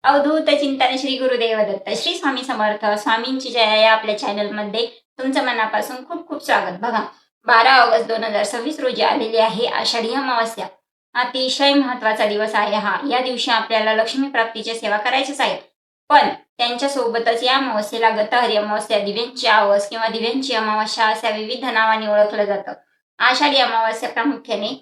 अवधूत चिंतन श्री गुरुदेव दत्त श्री स्वामी समर्थ स्वामींची जय या आपल्या चॅनलमध्ये तुमचं मनापासून खूप खूप स्वागत. बघा, 12 ऑगस्ट 2026 रोजी आलेली आहे आषाढी अमावस्या. अतिशय महत्वाचा दिवस आहे हा. या दिवशी आपल्याला लक्ष्मी प्राप्तीची सेवा करायचीच आहे. पण त्यांच्या सोबतच या अमावस्येला गतहरी अमावस्या, दिव्यांची आवस किंवा दिव्यांची अमावस्या अशा विविध नावाने ओळखलं जातं. आषाढी अमावस्या प्रामुख्याने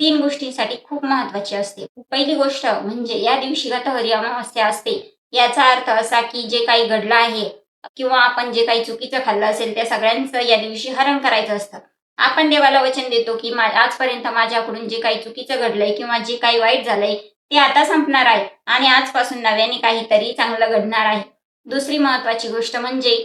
3 गोष्टींसाठी खूप महत्वाची असते. पहिली गोष्ट म्हणजे या दिवशी गतहरी अमावस्या असते. याचा अर्थ असा की जे काही घडलं आहे किंवा आपण जे काही चुकीचं खाल्लं असेल त्या सगळ्यांचं या दिवशी हरण करायचं असतं. आपण देवाला वचन देतो की आजपर्यंत माझ्याकडून जे काही चुकीचं घडलंय किंवा जे काही वाईट झालंय ते आता संपणार आहे आणि आजपासून नव्याने काहीतरी चांगलं घडणार आहे. दुसरी महत्वाची गोष्ट म्हणजे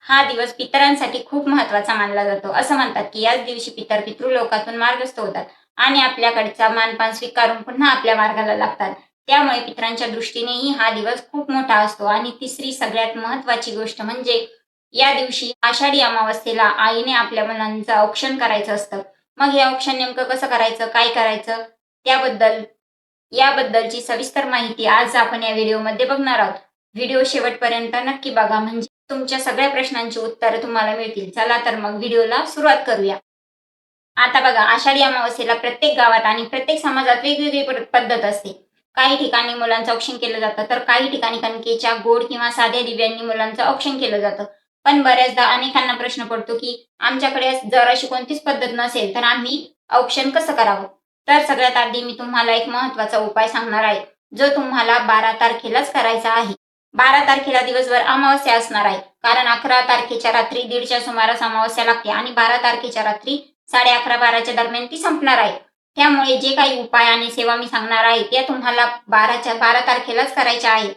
हा दिवस पितरांसाठी खूप महत्वाचा मानला जातो. असं म्हणतात की याच दिवशी पितृलोकातून मार्गस्थ होतात आणि आपल्याकडचा मानपान स्वीकारून पुन्हा आपल्या मार्गाला लागतात. त्यामुळे पितरांच्या दृष्टीनेही हा दिवस खूप मोठा असतो. आणि तिसरी सगळ्यात महत्वाची गोष्ट म्हणजे या दिवशी आषाढी अमावस्येला आईने आपल्या मुलांचं औक्षण करायचं असतं. मग हे औक्षण नेमकं कसं करायचं, काय करायचं, याबद्दलची सविस्तर माहिती आज आपण या व्हिडिओमध्ये बघणार आहोत. व्हिडिओ शेवटपर्यंत नक्की बघा, म्हणजे तुमच्या सगळ्या प्रश्नांची उत्तरं तुम्हाला मिळतील. चला तर मग व्हिडिओला सुरुवात करूया. आता बघा, आषाढी अमावस्येला प्रत्येक गावात आणि प्रत्येक समाजात वेगवेगळी पद्धत असते. काही ठिकाणी मुलांचं औक्षण केलं जातं, तर काही ठिकाणी कणकेच्या गोड किंवा साध्या दिव्यांनी मुलांचं औक्षण केलं जातं. पण बऱ्याचदा अनेकांना प्रश्न पडतो की आमच्याकडे जर अशी कोणतीच पद्धत नसेल तर आम्ही औक्षण कसं करावं. तर सगळ्यात आधी मी तुम्हाला एक महत्वाचा उपाय सांगणार आहे, जो तुम्हाला 12 तारखेलाच करायचा आहे. 12 तारखेला दिवसभर अमावस्या असणार आहे, कारण 11 तारखेच्या रात्री 1:30च्या सुमारास अमावस्या लागते आणि 12 तारखेच्या रात्री 11:30-12च्या दरम्यान ती संपणार आहे. त्यामुळे जे काही उपाय आणि सेवा मी सांगणार आहे त्या तुम्हाला 12 तारखेलाच करायच्या आहे.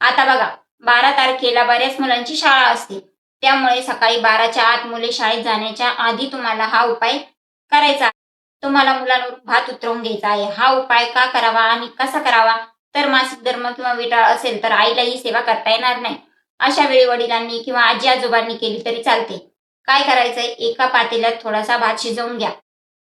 आता बघा, 12 तारखेला बऱ्याच मुलांची शाळा असते. त्यामुळे सकाळी 12च्या आत मुले शाळेत जाण्याच्या आधी तुम्हाला हा उपाय करायचा. तुम्हाला मुलांवर भात उतरवून घ्यायचा आहे. हा उपाय का करावा आणि कसा करावा, तर मासिक धर्म किंवा विटाळ असेल तर आईला ही सेवा करता येणार नाही. अशा वेळी वडिलांनी किंवा आजी आजोबांनी केली तरी चालते. काय करायचंय, एका पातेल्यात थोडासा भात शिजवून घ्या.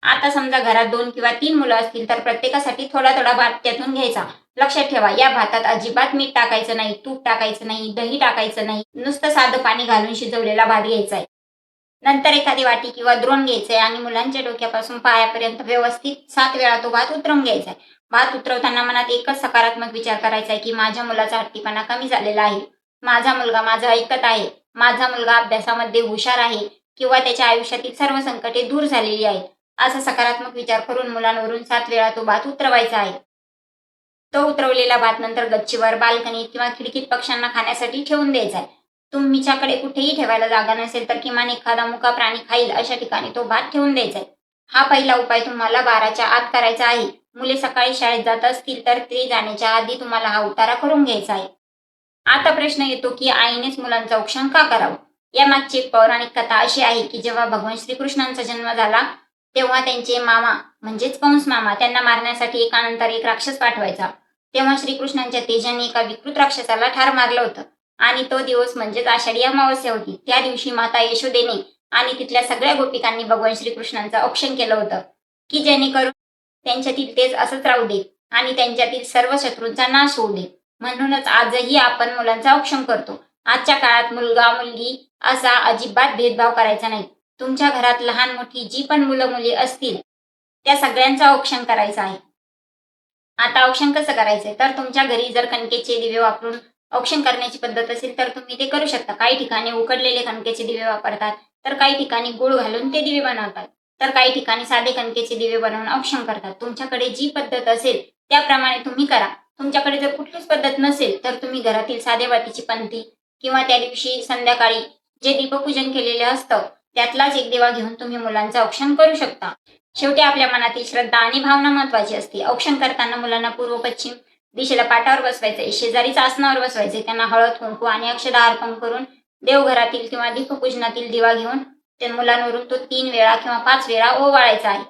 आता समजा घरात 2 किंवा 3 मुलं असतील तर प्रत्येकासाठी थोडा थोडा भात त्यातून घ्यायचा. लक्षात ठेवा, या भातात अजिबात मीठ टाकायचं नाही, तूप टाकायचं नाही, दही टाकायचं नाही. नुसतं साधं पाणी घालून शिजवलेला भात घ्यायचा आहे. नंतर एखादी वाटी किंवा द्रोण घ्यायचंय आणि मुलांच्या डोक्यापासून पायापर्यंत व्यवस्थित 7 वेळा तो भात उतरवून घ्यायचा आहे. भात उतरवताना मनात एकच सकारात्मक विचार करायचा आहे की माझ्या मुलाचा हट्टीपणा कमी झालेला आहे, माझा मुलगा माझं ऐकत आहे, माझा मुलगा अभ्यासामध्ये हुशार आहे किंवा त्याच्या आयुष्यातील सर्व संकटे दूर झालेली आहेत. असा सकारात्मक विचार करून मुलांवरून 7 वेळा तो भात उतरवायचा आहे. तो उतरवलेला भात नंतर गच्चीवर, बाल्कनीत किंवा खिडकीत पक्ष्यांना खाण्यासाठी ठेवून द्यायचा आहे. तुमच्याकडे कुठेही ठेवायला जागा नसेल तर किमान एखादा मुका प्राणी खाईल अशा ठिकाणी तो भात ठेवून द्यायचा आहे. हा पहिला उपाय तुम्हाला 12च्या आत करायचा आहे. मुले सकाळी शाळेत जात असतील तर ते जाण्याच्या आधी तुम्हाला हा उतारा करून घ्यायचा आहे. आता प्रश्न येतो की आईनेच मुलांचं औक्षण का करावं. यामागची एक पौराणिक कथा अशी आहे की जेव्हा भगवान श्रीकृष्णांचा जन्म झाला तेव्हा त्यांचे मामा म्हणजेच कंस मामा त्यांना मारण्यासाठी एकानंतर एक राक्षस पाठवायचा. तेव्हा श्रीकृष्णांच्या तेजाने एका विकृत राक्षसाला ठार मारलं होतं आणि तो दिवस म्हणजेच आषाढी अमावस्या होती. त्या दिवशी माता यशोदेने आणि तिथल्या सगळ्या गोपिकांनी भगवान श्रीकृष्णांचं औक्षण केलं होतं की जेणेकरून त्यांच्यातील तेज असंच राहू दे आणि त्यांच्यातील सर्व शत्रूंचा नाश होऊ दे. म्हणूनच आजही आपण मुलांचं औक्षण करतो. आजच्या काळात मुलगा मुलगी असा अजिबात भेदभाव करायचा नाही. तुमच्या घरात लहान मोठी जी पण मुलं मुली असतील त्या सगळ्यांचं औक्षण करायचं आहे. आता औक्षण कसं करायचंय, तर तुमच्या घरी जर कणकेचे दिवे वापरून औक्षण करण्याची पद्धत असेल तर तुम्ही ते करू शकता. काही ठिकाणी उकडलेले कणकेचे दिवे वापरतात, तर काही ठिकाणी गूळ घालून ते दिवे बनवतात, तर काही ठिकाणी साधे कणकेचे दिवे बनवून औक्षण करतात. तुमच्याकडे जी पद्धत असेल त्याप्रमाणे तुम्ही करा. तुमच्याकडे जर कुठलीच पद्धत नसेल तर तुम्ही घरातील साधे वातीची पंथी किंवा त्या दिवशी संध्याकाळी जे दीपपूजन केलेले असतं त्यातलाच एक दिवा घेऊन तुम्ही मुलांचं औक्षण करू शकता. शेवटी आपल्या मनातील श्रद्धा आणि भावना महत्वाची असते. औक्षण करताना मुलांना पूर्व पश्चिम दिशेला पाठावर बसवायचे, शेजारीच आसनावर बसवायचे, त्यांना हळद कुंकू आणि अक्षदा अर्पण करून देवघरातील किंवा दीपपूजनातील दिवा घेऊन त्या मुलांवरून तो 3 वेळा किंवा 5 वेळा ओवाळायचा आहे.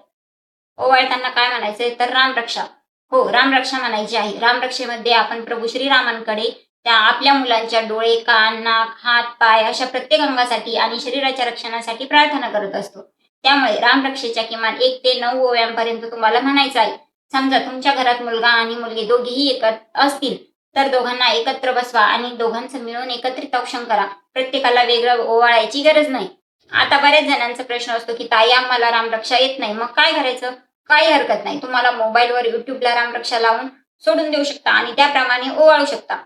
ओवाळताना काय म्हणायचंय, तर रामरक्षा, हो रामरक्षा म्हणायची आहे. रामरक्षेमध्ये आपण प्रभू श्रीरामांकडे त्या आपल्या मुलांच्या डोळे, कान, नाक, हात, पाय अशा प्रत्येक अंगासाठी आणि शरीराच्या रक्षणासाठी प्रार्थना करत असतो. त्यामुळे रामरक्षेच्या किमान 1 ते 9 ओव्यांपर्यंत तुम्हाला म्हणायचं आहे. समजा तुमच्या घरात मुलगा आणि मुलगी दोघेही एकत्र असतील तर दोघांना एकत्र बसवा आणि दोघांचं मिळून एकत्रित औक्षण करा. प्रत्येकाला वेगळं ओवाळायची गरज नाही. आता बऱ्याच जणांचा प्रश्न असतो की ताई आम्हाला रामरक्षा येत नाही, मग काय करायचं? काही हरकत नाही. तुम्हाला मोबाईलवर युट्यूबला रामरक्षा लावून सोडून देऊ शकता आणि त्याप्रमाणे ओवाळू शकता.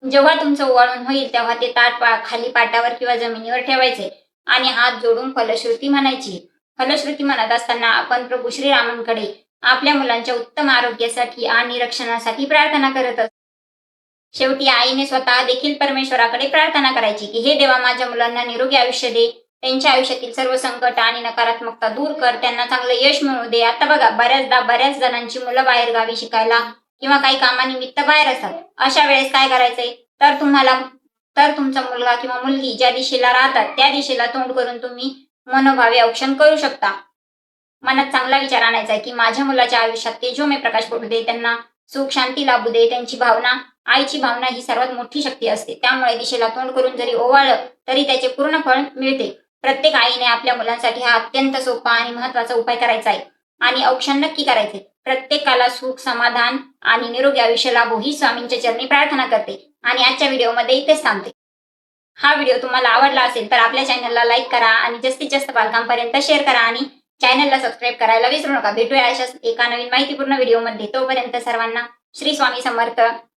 जेव्हा तुमचं ओवाळून होईल तेव्हा ते ताट खाली पाटावर किंवा जमिनीवर ठेवायचे आणि हात जोडून फलश्रुती म्हणायची. फलश्रुती म्हणत असताना आपण प्रभू श्रीरामांकडे आपल्या मुलांच्या उत्तम आरोग्यासाठी आणि रक्षणासाठी प्रार्थना करत असतो. शेवटी आईने स्वतः देखील परमेश्वराकडे प्रार्थना करायची की हे देवा, माझ्या मुलांना निरोगी आयुष्य दे, त्यांच्या आयुष्यातील सर्व संकट आणि नकारात्मकता दूर कर, त्यांना चांगलं यश मिळू दे. आता बघा, बऱ्याचदा बऱ्याच जणांची मुलं बाहेर गावी शिकायला किंवा काही कामानिमित्त बाहेर असतात. अशा वेळेस काय करायचंय? तर तुमचा मुलगा किंवा मुलगी ज्या दिशेला राहतात त्या दिशेला तोंड करून तुम्ही मनोभावे औक्षण करू शकता. मनात चांगला विचार आणायचा आहे की माझ्या मुलाच्या आयुष्यात तेजोमय प्रकाश पडू दे, त्यांना सुख शांती लाभू दे. त्यांची भावना, आईची भावना ही सर्वात मोठी शक्ती असते. त्यामुळे दिशेला तोंड करून जरी ओवाळलं तरी त्याचे पूर्ण फळ मिळते. प्रत्येक आईने आपल्या मुलांसाठी हा अत्यंत सोपा आणि महत्वाचा उपाय करायचा आहे आणि औक्षण नक्की करायचे. प्रत्येकाला सुख, समाधान आणि निरोगी आयुष्य लाभो ही स्वामींच्या चरणी प्रार्थना करते आणि आजच्या व्हिडिओमध्ये इथेच थांबते. हा व्हिडिओ तुम्हाला आवडला असेल तर आपल्या चॅनलला लाईक करा आणि जास्तीत जास्त पालकांपर्यंत शेअर करा आणि चॅनलला सबस्क्राईब करायला विसरू नका. भेटूया अशाच एका नवीन माहितीपूर्ण व्हिडिओमध्ये. तोपर्यंत सर्वांना श्री स्वामी समर्थ.